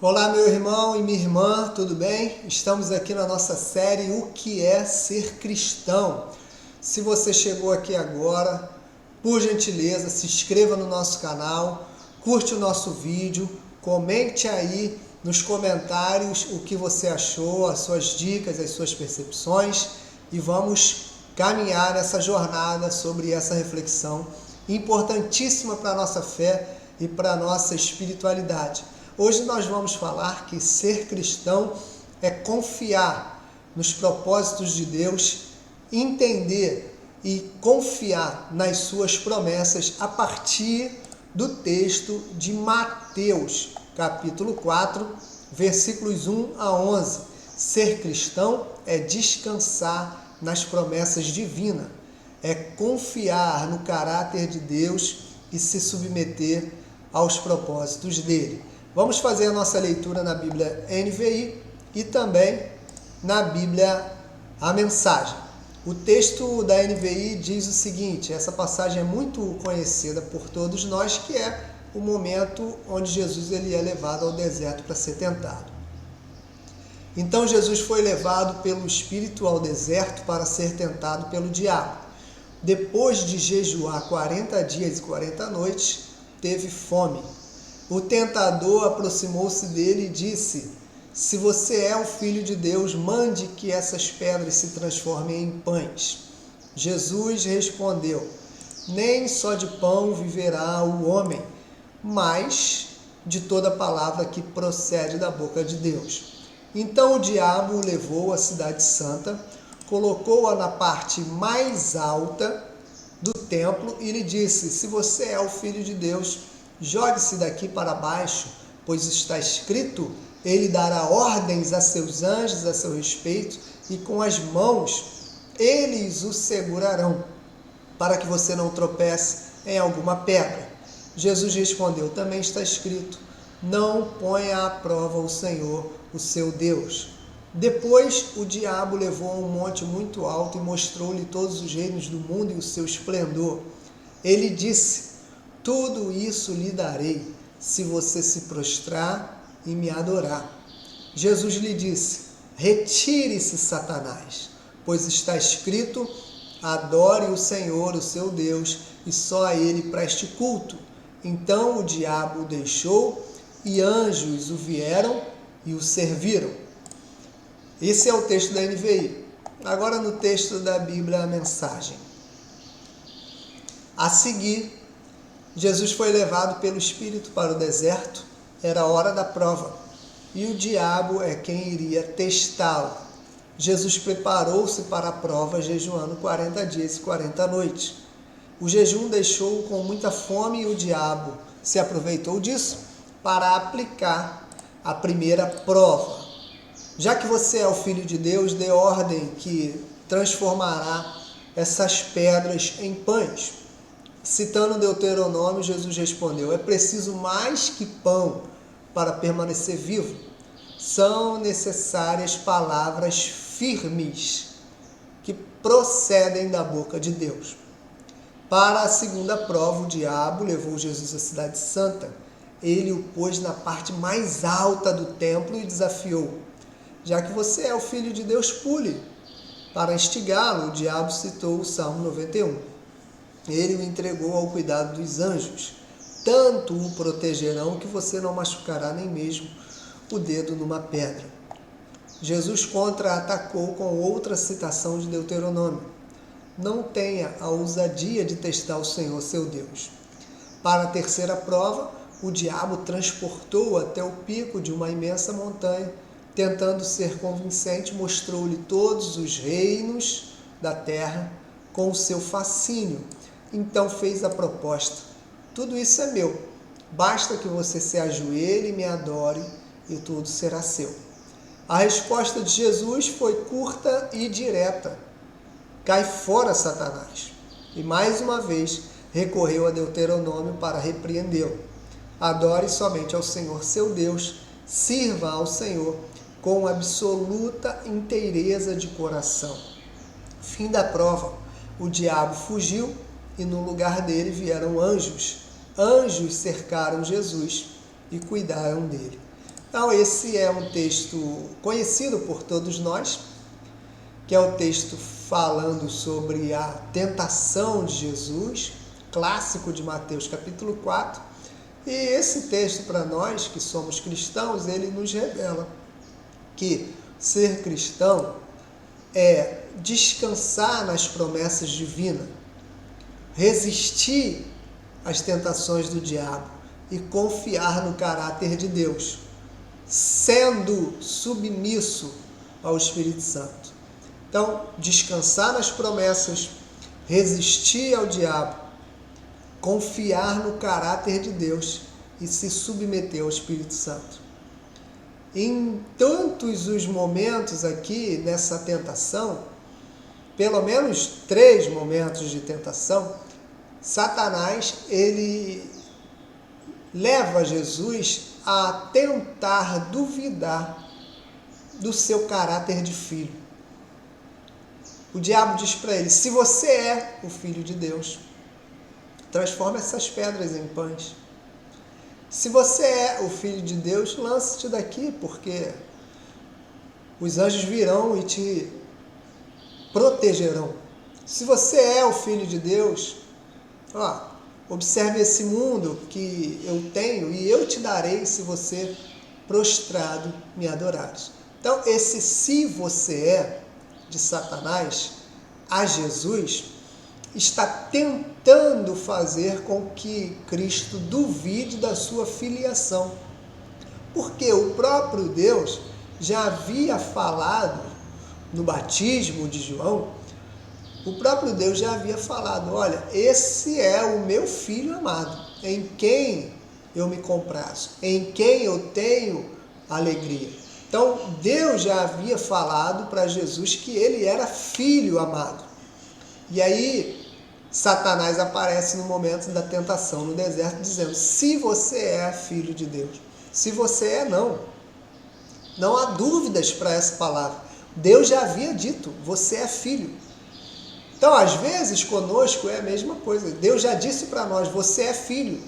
Olá, meu irmão e minha irmã, tudo bem? Estamos aqui na nossa série O que é ser cristão. Se você chegou aqui agora, por gentileza, se inscreva no nosso canal, curte o nosso vídeo, comente aí nos comentários o que você achou, as suas dicas, as suas percepções e vamos caminhar nessa jornada sobre essa reflexão importantíssima para a nossa fé e para a nossa espiritualidade. Hoje nós vamos falar que ser cristão é confiar nos propósitos de Deus, entender e confiar nas suas promessas a partir do texto de Mateus, capítulo 4, versículos 1 a 11. Ser cristão é descansar nas promessas divinas, é confiar no caráter de Deus e se submeter aos propósitos dele. Vamos fazer a nossa leitura na Bíblia NVI e também na Bíblia A Mensagem. O texto da NVI diz o seguinte, essa passagem é muito conhecida por todos nós, que é o momento onde Jesus ele é levado ao deserto para ser tentado. Então Jesus foi levado pelo Espírito ao deserto para ser tentado pelo diabo. Depois de jejuar 40 dias e 40 noites, teve fome. O tentador aproximou-se dele e disse: se você é o Filho de Deus, mande que essas pedras se transformem em pães. Jesus respondeu: nem só de pão viverá o homem, mas de toda palavra que procede da boca de Deus. Então o diabo o levou à cidade santa, colocou-a na parte mais alta do templo e lhe disse: se você é o Filho de Deus, jogue-se daqui para baixo, pois está escrito, ele dará ordens a seus anjos a seu respeito, e com as mãos eles o segurarão, para que você não tropece em alguma pedra. Jesus respondeu, também está escrito, não ponha à prova o Senhor, o seu Deus. Depois o diabo levou a um monte muito alto e mostrou-lhe todos os reinos do mundo e o seu esplendor. Ele disse, tudo isso lhe darei, se você se prostrar e me adorar. Jesus lhe disse, retire-se, Satanás, pois está escrito, adore o Senhor, o seu Deus, e só a ele preste culto. Então o diabo o deixou, e anjos o vieram e o serviram. Esse é o texto da NVI. Agora no texto da Bíblia, a Mensagem. A seguir, Jesus foi levado pelo Espírito para o deserto, era a hora da prova, e o diabo é quem iria testá-lo. Jesus preparou-se para a prova, jejuando 40 dias e 40 noites. O jejum deixou-o com muita fome e o diabo se aproveitou disso para aplicar a primeira prova. Já que você é o Filho de Deus, dê ordem que transformará essas pedras em pães. Citando Deuteronômio, Jesus respondeu, é preciso mais que pão para permanecer vivo. São necessárias palavras firmes que procedem da boca de Deus. Para a segunda prova, o diabo levou Jesus à cidade santa. Ele o pôs na parte mais alta do templo e desafiou. Já que você é o Filho de Deus, pule. Para instigá-lo, o diabo citou o Salmo 91. Ele o entregou ao cuidado dos anjos. Tanto o protegerão que você não machucará nem mesmo o dedo numa pedra. Jesus contra-atacou com outra citação de Deuteronômio. Não tenha a ousadia de testar o Senhor, seu Deus. Para a terceira prova, o diabo transportou-o até o pico de uma imensa montanha. Tentando ser convincente, mostrou-lhe todos os reinos da terra com o seu fascínio. Então fez a proposta, tudo isso é meu, basta que você se ajoelhe e me adore e tudo será seu. A resposta de Jesus foi curta e direta, cai fora, Satanás. E mais uma vez recorreu a Deuteronômio para repreendê-lo. Adore somente ao Senhor seu Deus, sirva ao Senhor com absoluta inteireza de coração. Fim da prova, o diabo fugiu e no lugar dele vieram anjos. Anjos cercaram Jesus e cuidaram dele. Então, esse é um texto conhecido por todos nós, que é o texto falando sobre a tentação de Jesus, clássico de Mateus capítulo 4. E esse texto, para nós que somos cristãos, ele nos revela que ser cristão é descansar nas promessas divinas, resistir às tentações do diabo e confiar no caráter de Deus, sendo submisso ao Espírito Santo. Então, descansar nas promessas, resistir ao diabo, confiar no caráter de Deus e se submeter ao Espírito Santo. Em tantos os momentos aqui nessa tentação, pelo menos 3 momentos de tentação, Satanás ele leva Jesus a tentar duvidar do seu caráter de filho. O diabo diz para ele: se você é o Filho de Deus, transforma essas pedras em pães. Se você é o Filho de Deus, lance-te daqui, porque os anjos virão e te protegerão. Se você é o Filho de Deus, observe esse mundo que eu tenho e eu te darei se você prostrado me adorares. Então, esse se você é de Satanás a Jesus está tentando fazer com que Cristo duvide da sua filiação. Porque o próprio Deus já havia falado no batismo de João, o próprio Deus já havia falado: olha, esse é o meu filho amado, em quem eu me comprazo, em quem eu tenho alegria. Então, Deus já havia falado para Jesus que ele era filho amado. E aí, Satanás aparece no momento da tentação no deserto, dizendo: se você é filho de Deus. Se você é, não. Não há dúvidas para essa palavra. Deus já havia dito: você é filho. Então, às vezes, conosco é a mesma coisa. Deus já disse para nós: você é filho.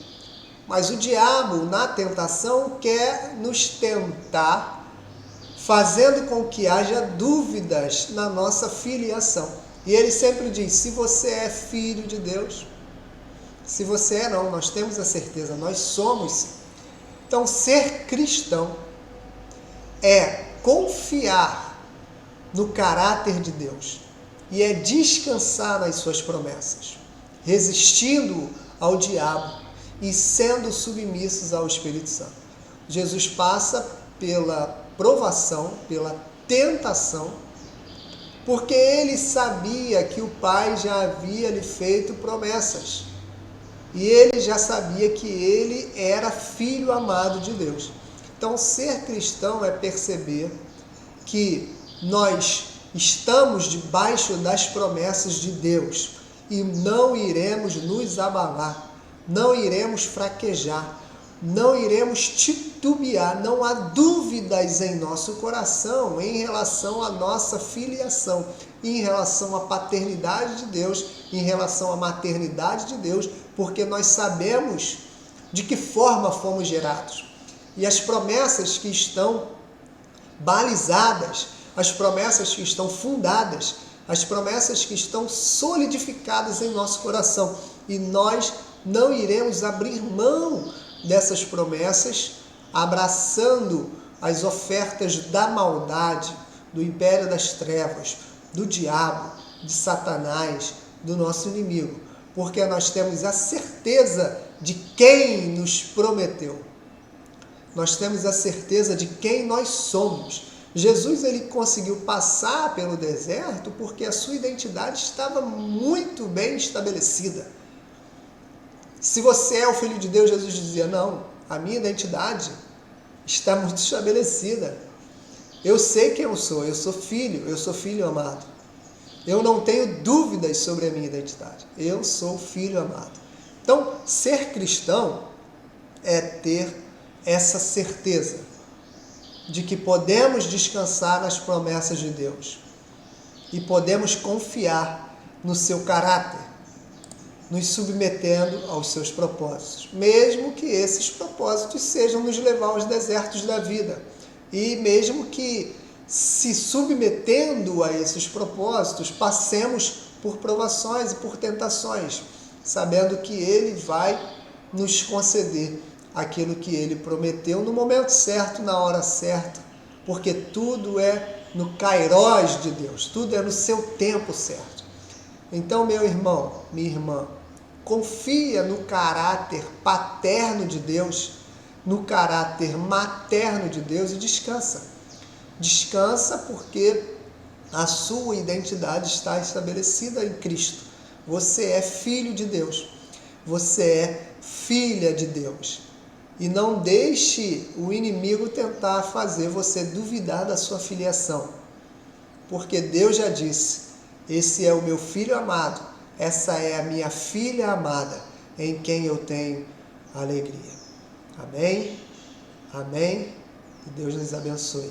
Mas o diabo, na tentação, quer nos tentar, fazendo com que haja dúvidas na nossa filiação. E ele sempre diz: se você é filho de Deus. Se você é, não, nós temos a certeza, nós somos. Então, ser cristão é confiar no caráter de Deus e é descansar nas suas promessas, resistindo ao diabo e sendo submissos ao Espírito Santo. Jesus passa pela provação, pela tentação, porque ele sabia que o Pai já havia lhe feito promessas. E ele já sabia que ele era filho amado de Deus. Então, ser cristão é perceber que nós estamos debaixo das promessas de Deus e não iremos nos abalar, não iremos fraquejar, não iremos titubear, não há dúvidas em nosso coração em relação à nossa filiação, em relação à paternidade de Deus, em relação à maternidade de Deus, porque nós sabemos de que forma fomos gerados. E as promessas que estão balizadas, as promessas que estão fundadas, as promessas que estão solidificadas em nosso coração. E nós não iremos abrir mão dessas promessas, abraçando as ofertas da maldade, do império das trevas, do diabo, de Satanás, do nosso inimigo, porque nós temos a certeza de quem nos prometeu. Nós temos a certeza de quem nós somos. Jesus ele conseguiu passar pelo deserto porque a sua identidade estava muito bem estabelecida. Se você é o Filho de Deus, Jesus dizia: não, a minha identidade está muito estabelecida. Eu sei quem eu sou filho amado. Eu não tenho dúvidas sobre a minha identidade. Eu sou filho amado. Então, ser cristão é ter essa certeza de que podemos descansar nas promessas de Deus e podemos confiar no seu caráter. nos submetendo aos seus propósitos, mesmo que esses propósitos sejam nos levar aos desertos da vida, e mesmo que, se submetendo a esses propósitos, passemos por provações e por tentações, sabendo que Ele vai nos conceder aquilo que Ele prometeu no momento certo, na hora certa, porque tudo é no kairós de Deus, tudo é no seu tempo certo. Então, meu irmão, minha irmã, confia no caráter paterno de Deus, no caráter materno de Deus e descansa. Descansa porque a sua identidade está estabelecida em Cristo. Você é filho de Deus. Você é filha de Deus. E não deixe o inimigo tentar fazer você duvidar da sua filiação. Porque Deus já disse: esse é o meu filho amado, essa é a minha filha amada, em quem eu tenho alegria. Amém? Amém? E Deus nos abençoe.